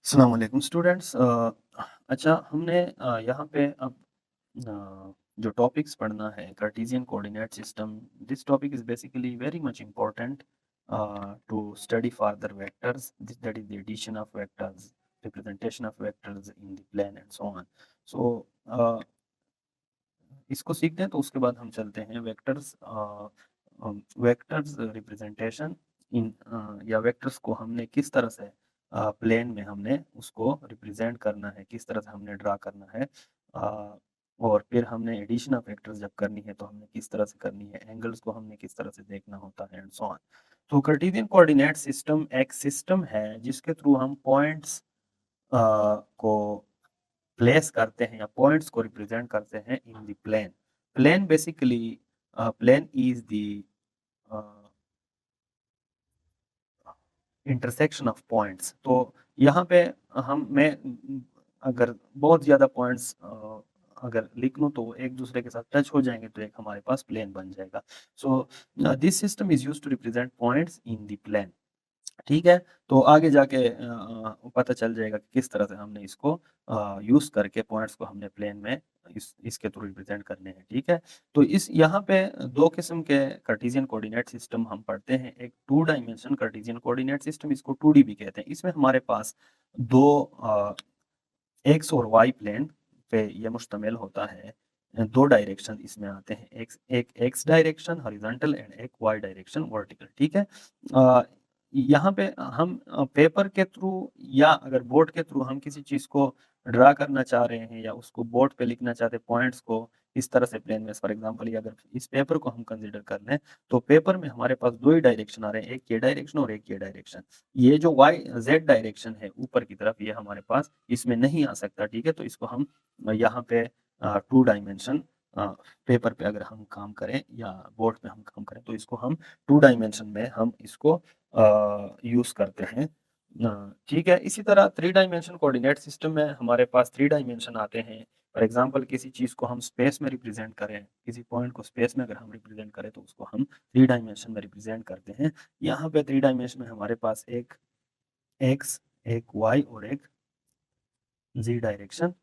अस्सलाम वालेकुम स्टूडेंट्स। अच्छा हमने यहाँ पे अब जो टॉपिक्स पढ़ना है Cartesian coordinate system. This topic is basically very much important to study further vectors, that is the addition of vectors, representation of vectors in the plane and so on. So इसको सीखते हैं तो उसके बाद हम चलते हैं वेक्टर्स। वेक्टर्स रिप्रेजेंटेशन इन या वेक्टर्स को हमने किस तरह से प्लेन में हमने उसको रिप्रेजेंट करना है, किस तरह से हमने ड्रा करना है। और फिर हमने एडिशन ऑफ वेक्टर्स जब करनी है तो हमने किस तरह से करनी है, एंगल्स को हमने किस तरह से देखना होता है एंड सो ऑन। तो कार्टेशियन कोऑर्डिनेट सिस्टम एक सिस्टम है जिसके थ्रू हम पॉइंट्स को प्लेस करते हैं या पॉइंट्स को रिप्रेजेंट करते हैं in the plane. Plane basically plane is the intersection of points. तो यहाँ पे हम मैं अगर बहुत ज़्यादा पॉइंट्स अगर लिख लूँ तो एक दूसरे के साथ टच हो जाएंगे तो एक हमारे पास प्लेन बन जाएगा। So this system is used to represent points in the plane. ठीक है, तो आगे जाके पता चल जाएगा कि किस तरह से हमने इसको यूज करके पॉइंट्स को हमने प्लेन में इसके थ्रू रिप्रेजेंट करने हैं। ठीक है, तो इस यहाँ पे दो किस्म के कार्टेशियन कोऑर्डिनेट सिस्टम हम पढ़ते हैं। एक two dimension cartesian coordinate system, इसको 2D भी कहते हैं। इसमें हमारे पास दो एक्स और वाई प्लेन पे ये मुश्तमिल होता है। दो डायरेक्शन इसमें आते हैं, एक एक्स डायरेक्शन हॉरिजॉन्टल एंड एक वाई डायरेक्शन वर्टिकल। ठीक है, यहाँ पे हम पेपर के थ्रू या अगर बोर्ड के थ्रू हम किसी चीज को ड्रा करना चाह रहे हैं या उसको बोर्ड पे लिखना चाहते हैं पॉइंट्स को इस तरह से प्लेन में। फॉर एग्जांपल ये अगर इस पेपर को हम कंसीडर कर लें तो पेपर में हमारे पास दो ही डायरेक्शन आ रहे हैं, एक ये डायरेक्शन और एक ये डायरेक्शन। ये जो वाई जेड डायरेक्शन है ऊपर की तरफ, ये हमारे पास इसमें नहीं आ सकता। ठीक है, तो इसको हम यहाँ पे टू डायमेंशन पेपर पे अगर हम काम करें या बोर्ड पे हम काम करें तो इसको हम टू डायमेंशन में हम इसको यूज करते हैं। ठीक है, इसी तरह थ्री डायमेंशन कोऑर्डिनेट सिस्टम में हमारे पास थ्री डायमेंशन आते हैं। फॉर एग्जांपल किसी चीज को हम स्पेस में रिप्रेजेंट करें, किसी पॉइंट को स्पेस में अगर हम रिप्रेजेंट करें तो उसको हम थ्री डायमेंशन में रिप्रेजेंट करते हैं। यहाँ पे थ्री डायमेंशन में हमारे पास एक एक्स, एक वाई और एक Z direction,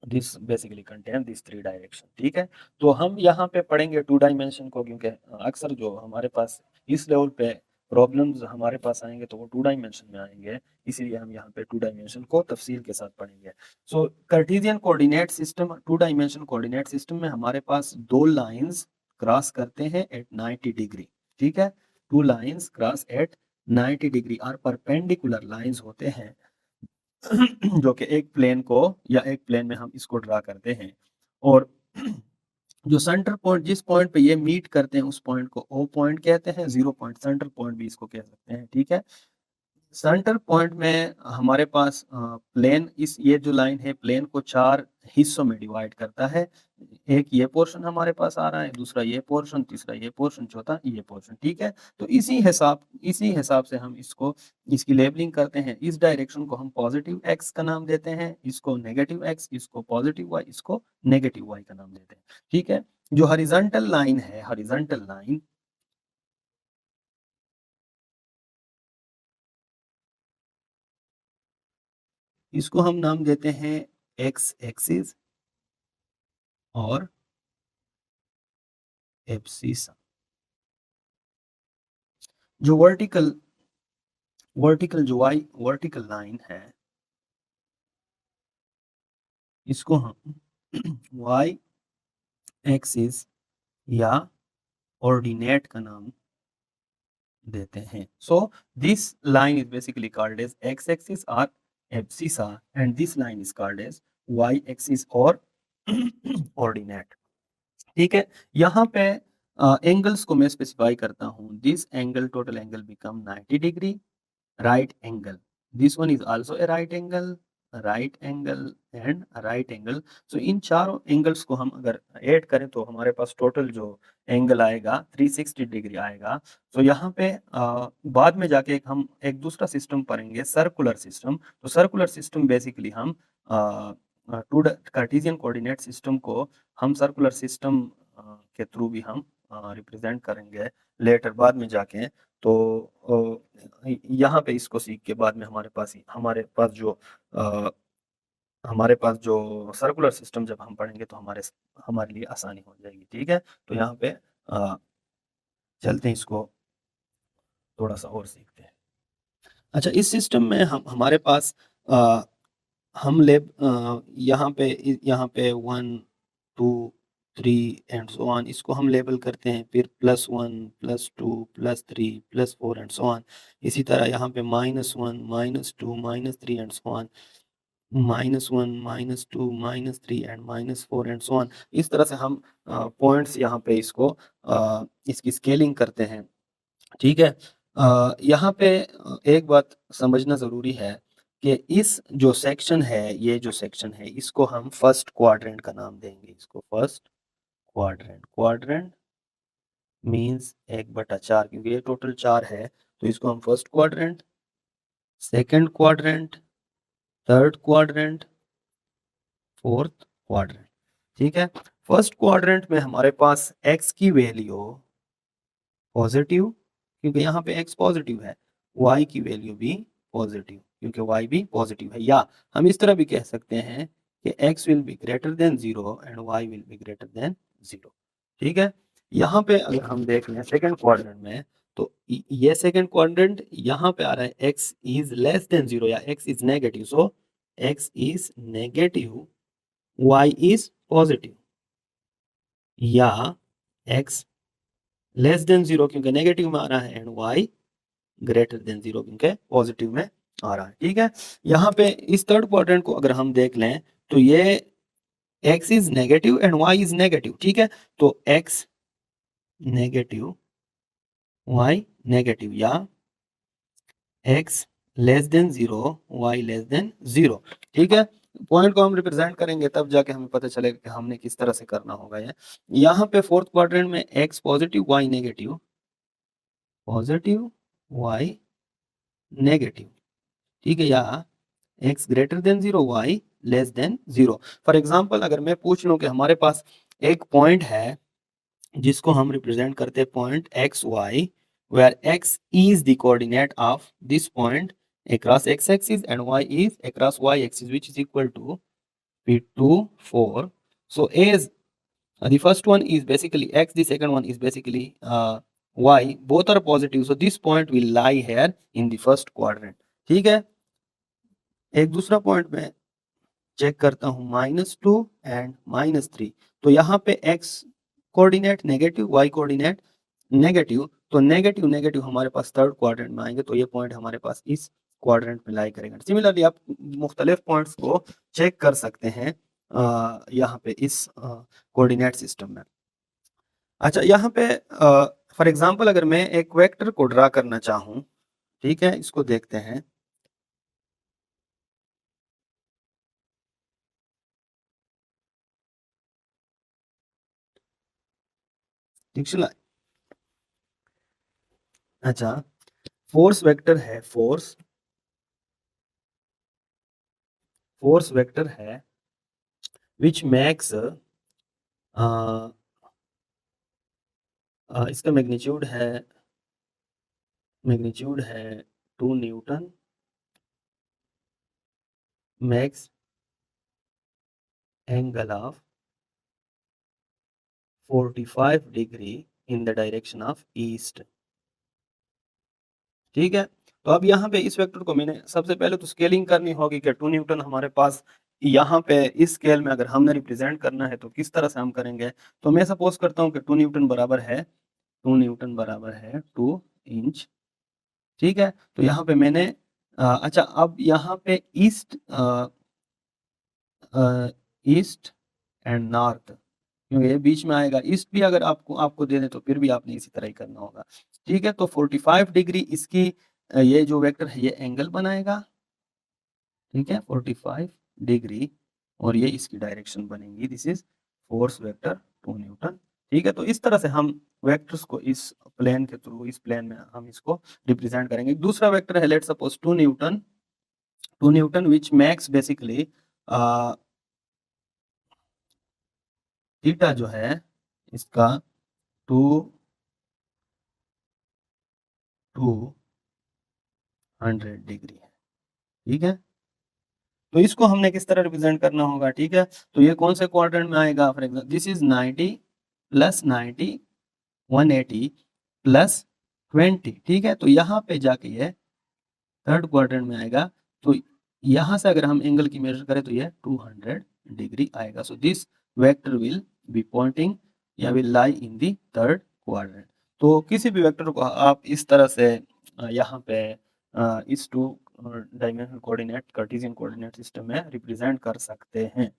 this basically contain this three direction. ठीक है, तो हम यहाँ पे पढ़ेंगे टू डायमेंशन को क्योंकि अक्सर जो हमारे पास इस लेवल पे प्रॉब्लम्स हमारे पास आएंगे तो वो टू डायमेंशन में आएंगे, इसीलिए हम यहाँ पे टू डायमेंशन को तफसील के साथ पढ़ेंगे। So Cartesian coordinate system, two dimension coordinate system में हमारे पास दो लाइंस क्रॉस करते हैं एट 90 डिग्री। ठीक है, two lines cross at 90 degree और परपेंडिकुलर लाइंस होते हैं जो कि एक प्लेन को या एक प्लेन में हम इसको ड्रा करते हैं। और जो सेंटर पॉइंट, जिस पॉइंट पे ये मीट करते हैं उस पॉइंट को ओ पॉइंट कहते हैं, जीरो पॉइंट सेंटर पॉइंट भी इसको कह सकते हैं। ठीक है, सेंटर पॉइंट में हमारे पास प्लेन, इस ये जो लाइन है प्लेन को चार हिस्सों में डिवाइड करता है। एक ये पोर्शन हमारे पास आ रहा है, दूसरा ये पोर्शन, तीसरा ये पोर्शन, चौथा ये पोर्शन। ठीक है, तो इसी हिसाब से हम इसको इसकी लेबलिंग करते हैं। इस डायरेक्शन को हम पॉजिटिव एक्स का नाम देते हैं, इसको नेगेटिव एक्स, इसको पॉजिटिव वाई, इसको नेगेटिव वाई का नाम देते हैं। ठीक है, जो हॉरिजॉन्टल लाइन है, हॉरिजॉन्टल लाइन इसको हम नाम देते हैं एक्स एक्सिस और एब्सिसा। जो वर्टिकल जो वाई वर्टिकल लाइन है इसको हम वाई एक्सिस या ऑर्डिनेट का नाम देते हैं। So this line is basically called as X axis और abscissa and this line is called as Y axis और ऑर्डिनेट। ठीक है, यहाँ पे एंगल्स को मैं स्पेसिफाई करता हूँ। This angle, total angle become 90 degree, right angle, this one is also a right angle, right angle and right angle। so इन चारों एंगल्स को हम अगर ऐड करें तो हमारे पास टोटल जो एंगल आएगा 360 डिग्री आएगा। तो यहाँ पे बाद में जाके हम एक दूसरा सिस्टम पढ़ेंगे, सर्कुलर सिस्टम। तो सर्कुलर सिस्टम बेसिकली हम टू कार्टेशियन कोऑर्डिनेट सिस्टम को हम सर्कुलर सिस्टम के थ्रू भी हम रिप्रेजेंट करेंगे लेटर बाद में जाके। तो यहाँ पे इसको सीख के बाद में हमारे पास जो सर्कुलर सिस्टम जब हम पढ़ेंगे तो हमारे लिए आसानी हो जाएगी। ठीक है, तो यहाँ पे चलते हैं, इसको थोड़ा सा और सीखते हैं। अच्छा, इस सिस्टम में हम हमारे पास अ, हम लेब यहाँ पे 1 2 3 एंड सो ऑन, इसको हम लेबल करते हैं, फिर +1 +2 +3 +4 एंड सो ऑन। इसी तरह यहाँ पे -1 -2 -3 and so on, -1 -2 -3 and -4 and so on. इस तरह से हम पॉइंट्स यहाँ पे इसकी स्केलिंग करते हैं। ठीक है, यहाँ पे एक बात समझना ज़रूरी है कि इस जो सेक्शन है, ये जो सेक्शन है, इसको हम फर्स्ट क्वाड्रेंट का नाम देंगे। इसको फर्स्ट क्वाड्रेंट, क्वाड्रेंट मीन्स 1/4, क्योंकि ये टोटल 4 है, तो इसको हम first quadrant, second quadrant, third quadrant, fourth quadrant. ठीक है, फर्स्ट क्वाड्रेंट में हमारे पास x की वैल्यू पॉजिटिव, क्योंकि यहाँ पे x पॉजिटिव है, y की वैल्यू भी पॉजिटिव, क्योंकि y भी पॉजिटिव है। या हम इस तरह भी कह सकते हैं कि x will be greater than 0 and y will be greater than 0। ठीक है, यहाँ पे अगर हम देख लें सेकंड क्वाड्रेंट में, तो ये सेकंड क्वाड्रेंट यहाँ पे आ रहा है x इज लेस देन 0 या x is negative, so x is negative, y is positive, या x लेस देन 0 क्योंकि नेगेटिव में आ रहा है, एंड y ग्रेटर देन 0 क्योंकि पॉजिटिव में आ रहा है। ठीक है, यहाँ पे इस थर्ड क्वाड्रेंट को अगर हम देख लें, तो ये x is negative and y is negative. ठीक है, तो x नेगेटिव, y नेगेटिव, या x less than 0, y less than 0। ठीक है, पॉइंट को हम रिप्रेजेंट करेंगे तब जाके हमें पता चलेगा कि हमने किस तरह से करना होगा। ये यहाँ पे फोर्थ क्वाड्रेंट में x positive, y negative, positive, y negative. ठीक है, या x greater than 0, y less than 0। For example, अगर मैं पूछ लूं कि हमारे पास एक पॉइंट है जिसको हम रिप्रेजेंट करते हैं point x y, where x is the coordinate of this point across x axis and y is across y axis, which is equal to P2 4. So as the first one is basically x, the second one is basically y, both are positive, so this point will lie here in the first quadrant. ठीक है, एक दूसरा point में check करता हूँ -2 and -3, तो यहाँ पे x coordinate negative, y coordinate negative, तो नेगेटिव नेगेटिव हमारे पास थर्ड क्वाड्रेंट में आएंगे, तो ये पॉइंट हमारे पास इस क्वाड्रेंट में लाई करेंगे। सिमिलरली आप मुख्तलिफ पॉइंट्स को चेक कर सकते हैं यहाँ पे इस कोऑर्डिनेट सिस्टम में। अच्छा, यहाँ पे फॉर एग्जांपल अगर मैं एक वेक्टर को ड्रा करना चाहूँ, ठीक है, इसको देखते हैं। अच्छा, फोर्स वेक्टर है, फोर्स वेक्टर है विच मैक्स इसका मैग्नीट्यूड है 2 Newton, max angle of 45 degree in the direction of east. ठीक है, तो अब यहाँ पे इस वेक्टर को मैंने सबसे पहले तो स्केलिंग करनी होगी कि 2 न्यूटन हमारे पास यहाँ पे इस स्केल में अगर हमने रिप्रेजेंट करना है तो किस तरह से हम करेंगे। तो मैं सपोज करता हूँ कि 2 न्यूटन बराबर है 2 इंच। ठीक है, तो यहाँ पे मैंने अच्छा, अब यहाँ पे ईस्ट एंड नॉर्थ, क्योंकि ये बीच में आएगा, ईस्ट भी अगर आपको दे दे तो फिर भी आपने इसी तरह ही करना होगा। ठीक है, तो 45 डिग्री इसकी ये जो वेक्टर है ये एंगल बनाएगा। ठीक है, 45 डिग्री, और ये इसकी डायरेक्शन बनेगी, this is force vector 2 Newton. ठीक है, तो इस तरह से हम वेक्टर्स को इस प्लेन के थ्रू, इस प्लेन में हम इसको रिप्रेजेंट करेंगे। दूसरा वेक्टर है, लेट सपोज 2 न्यूटन विच मैक्स बेसिकली थीटा जो है इसका 2 200 डिग्री है, ठीक है। तो इसको हमने किस तरह रिप्रेजेंट करना होगा, ठीक है। तो ये कौन से क्वाड्रेंट में आएगा, for example this is 90 plus 90 180 plus 20, ठीक है। तो यहाँ पे जाके ये थर्ड क्वाड्रेंट में आएगा। तो यहाँ से अगर हम एंगल की मेजर करें तो ये 200 डिग्री आएगा। So this vector will be pointing या will lie in the third quadrant. तो किसी भी वेक्टर को आप इस तरह से यहाँ पे इस two dimensional coordinate Cartesian coordinate system में रिप्रेजेंट कर सकते हैं।